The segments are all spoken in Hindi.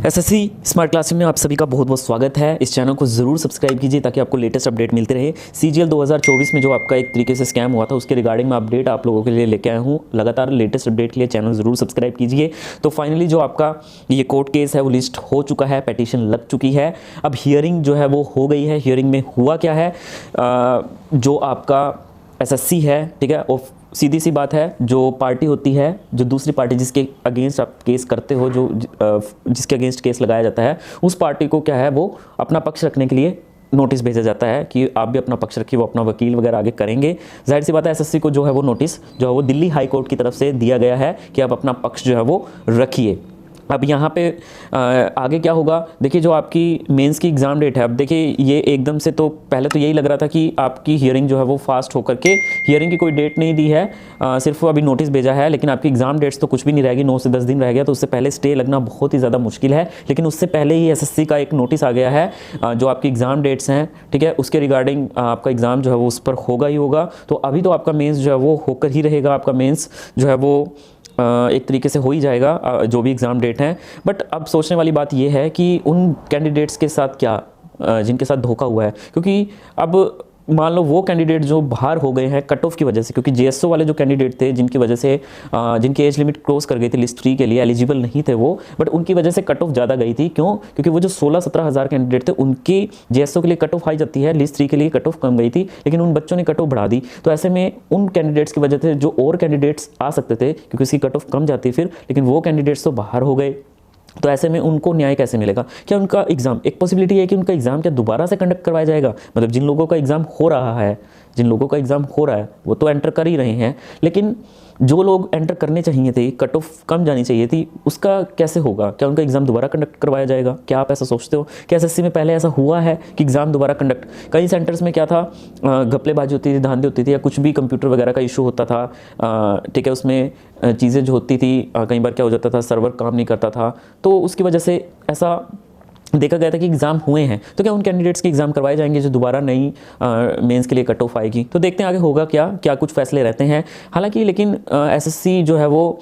एसएससी स्मार्ट क्लासरूम में आप सभी का बहुत बहुत स्वागत है। इस चैनल को ज़रूर सब्सक्राइब कीजिए ताकि आपको लेटेस्ट अपडेट मिलते रहे। सीजीएल 2024 में जो आपका एक तरीके से स्कैम हुआ था उसके रिगार्डिंग में अपडेट आप लोगों के लिए लेके आया हूँ। लगातार लेटेस्ट अपडेट के लिए चैनल ज़रूर सब्सक्राइब कीजिए। तो फाइनली जो आपका ये कोर्ट केस है वो लिस्ट हो चुका है, पेटिशन लग चुकी है। अब हियरिंग जो है वो हो गई है। हियरिंग में हुआ क्या है, जो आपका एसएससी है, ठीक है, और सीधी सी बात है, जो पार्टी होती है, जो दूसरी पार्टी जिसके अगेंस्ट आप केस करते हो, जो जिसके अगेंस्ट केस लगाया जाता है, उस पार्टी को क्या है वो अपना पक्ष रखने के लिए नोटिस भेजा जाता है कि आप भी अपना पक्ष रखिए। वो अपना वकील वगैरह आगे करेंगे। जाहिर सी बात है एसएससी को जो है वो नोटिस जो है वो दिल्ली हाई कोर्ट की तरफ से दिया गया है कि आप अपना पक्ष जो है वो रखिए। अब यहाँ पे आगे क्या होगा, देखिए जो आपकी मेंस की एग्ज़ाम डेट है, अब देखिए ये एकदम से तो पहले तो यही लग रहा था कि आपकी हियरिंग जो है वो फास्ट होकर के, हियरिंग की कोई डेट नहीं दी है, सिर्फ अभी नोटिस भेजा है, लेकिन आपकी एग्ज़ाम डेट्स तो कुछ भी नहीं रहेगी। 9 से 10 दिन रह गया, तो उससे पहले स्टे लगना बहुत ही ज़्यादा मुश्किल है। लेकिन उससे पहले ही एसएससी का एक नोटिस आ गया है, जो आपकी एग्ज़ाम डेट्स हैं, ठीक है, उसके रिगार्डिंग आपका एग्ज़ाम जो है वो उस पर होगा ही होगा। तो अभी तो आपका मेंस जो है वो होकर ही रहेगा। आपका मेंस जो है वो एक तरीके से हो ही जाएगा, जो भी एग्ज़ाम डेट हैं। बट अब सोचने वाली बात यह है कि उन कैंडिडेट्स के साथ क्या, जिनके साथ धोखा हुआ है, क्योंकि अब मान लो वो कैंडिडेट जो बाहर हो गए हैं कट ऑफ की वजह से, क्योंकि जेएसओ वाले जो कैंडिडेट थे जिनकी वजह से जिनकी एज लिमिट क्रॉस कर गई थी, लिस्ट 3 के लिए एलिजिबल नहीं थे वो, बट उनकी वजह से कट ऑफ ज़्यादा गई थी। क्यों? क्योंकि वो जो 16-17 हज़ार कैंडिडेट थे उनकी जेएसओ के लिए कट ऑफ हाई जाती है, लिस्ट 3 के लिए कट ऑफ कम गई थी, लेकिन उन बच्चों ने कट ऑफ बढ़ा दी। तो ऐसे में उन कैंडिडेट्स की वजह से जो और कैंडिडेट्स आ सकते थे, क्योंकि उसकी कट ऑफ कम जाती फिर, लेकिन वो कैंडिडेट्स तो बाहर हो गए। तो ऐसे में उनको न्याय कैसे मिलेगा? क्या उनका एग्ज़ाम, एक पॉसिबिलिटी है कि उनका एग्ज़ाम क्या दोबारा से कंडक्ट करवाया जाएगा? मतलब जिन लोगों का एग्ज़ाम हो रहा है, जिन लोगों का एग्ज़ाम हो रहा है वो तो एंटर कर ही रहे हैं, लेकिन जो लोग एंटर करने चाहिए थे, कट ऑफ कम जानी चाहिए थी, उसका कैसे होगा? क्या उनका एग्ज़ाम दोबारा कंडक्ट करवाया जाएगा? क्या आप ऐसा सोचते हो? क्या एसएससी में पहले ऐसा हुआ है कि एग्ज़ाम दोबारा कंडक्ट? कई सेंटर्स में क्या था, घपलेबाजी होती थी, धांधली होती थी, या कुछ भी कंप्यूटर वगैरह का इशू होता था, ठीक है, उसमें चीज़ें जो होती थी, कई बार क्या हो जाता था, सर्वर काम नहीं करता था, तो उसकी वजह से ऐसा देखा गया था कि एग्ज़ाम हुए हैं। तो क्या उन कैंडिडेट्स के एग्ज़ाम करवाए जाएंगे जो दोबारा नई मेंस के लिए कट ऑफ आएगी? तो देखते हैं आगे होगा क्या, क्या कुछ फैसले रहते हैं। हालांकि लेकिन एसएससी जो है वो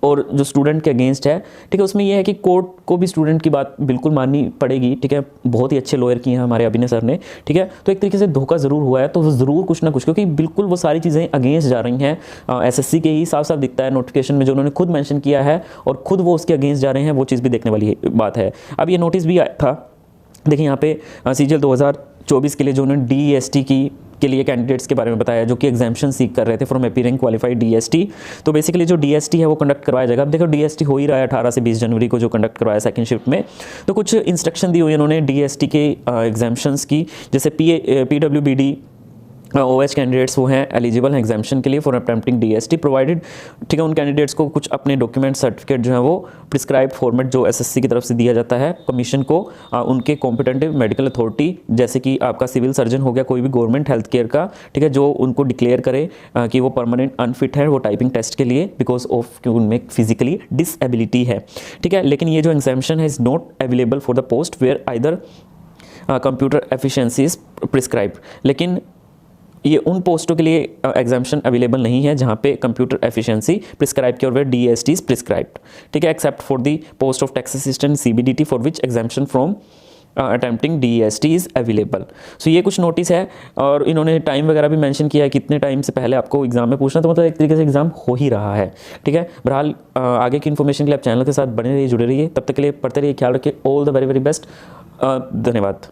और जो स्टूडेंट के अगेंस्ट है, ठीक है, उसमें यह है कि कोर्ट को भी स्टूडेंट की बात बिल्कुल माननी पड़ेगी, ठीक है। बहुत ही अच्छे लॉयर किए हैं हमारे अभिनय सर ने, ठीक है। तो एक तरीके से धोखा ज़रूर हुआ है, तो ज़रूर कुछ ना कुछ, क्योंकि बिल्कुल वो सारी चीज़ें अगेंस्ट जा रही हैं एसएससी के ही, साफ साफ दिखता है नोटिफिकेशन में जो उन्होंने खुद मेंशन किया है, और खुद वो उसके अगेंस्ट जा रहे हैं, वो चीज़ भी देखने वाली बात है। अब ये नोटिस भी आया था, देखिए यहाँ पे सीजीएल 2024 के लिए जो उन्होंने डीएसटी के लिए कैंडिडेट्स के बारे में बताया, जो कि एग्जाम्पशन सीख कर रहे थे फ्रॉम अपीयरिंग क्वालिफाइड डीएसटी। तो बेसिकली जो डीएसटी है वो कंडक्ट करवाया जाएगा। अब देखो डीएसटी हो ही रहा है 18 से 20 जनवरी को, जो कंडक्ट करवाया सेकंड शिफ्ट में। तो कुछ इंस्ट्रक्शन दी हुई उन्होंने डीएसटी के एग्जाम्पशंस की, जैसे पीडब्ल्यूबीडी ओएच कैंडिडेट्स वो हैं एलिजिबल हैं एग्जाम्पशन के लिए फॉर अटेम्प्टिंग डीएसटी प्रोवाइडेड, ठीक है। उन कैंडिडेट्स को कुछ अपने डॉक्यूमेंट सर्टिफिकेट जो है वो प्रिस्क्राइब फॉर्मेट जो एसएससी की तरफ से दिया जाता है कमीशन को, उनके कॉम्पिटेंटिव मेडिकल अथॉरिटी, जैसे कि आपका सिविल सर्जन हो गया, कोई भी गवर्नमेंट हेल्थ केयर का, ठीक है, जो उनको डिक्लेयर करे कि वो परमानेंट अनफिट है वो टाइपिंग टेस्ट के लिए बिकॉज ऑफ कि उनमें फिजिकली डिसएबिलिटी है, ठीक है। लेकिन ये जो एग्जाम्पशन है is not available for the post where either computer efficiency is prescribe. लेकिन ये उन पोस्टों के लिए एग्जाम्पशन अवेलेबल नहीं है जहाँ पे कंप्यूटर एफिशिएंसी प्रिस्क्राइब की और वे डीएसटी इज प्रिस्क्राइब्ड, ठीक है, except for the post of tax assistant CBDT for which exemption from attempting DST is available. So ये कुछ नोटिस है, और इन्होंने टाइम वगैरह भी मेंशन किया है कितने टाइम से पहले आपको एग्जाम में पूछना, तो मतलब एक तरीके से एग्जाम हो ही रहा है, ठीक है। बहरहाल आगे की इन्फॉर्मेशन के लिए आप चैनल के साथ बने रहिए, जुड़े रहिए। तब तक के लिए पढ़ते रहिए, ख्याल रखिए। All the very very best. धन्यवाद।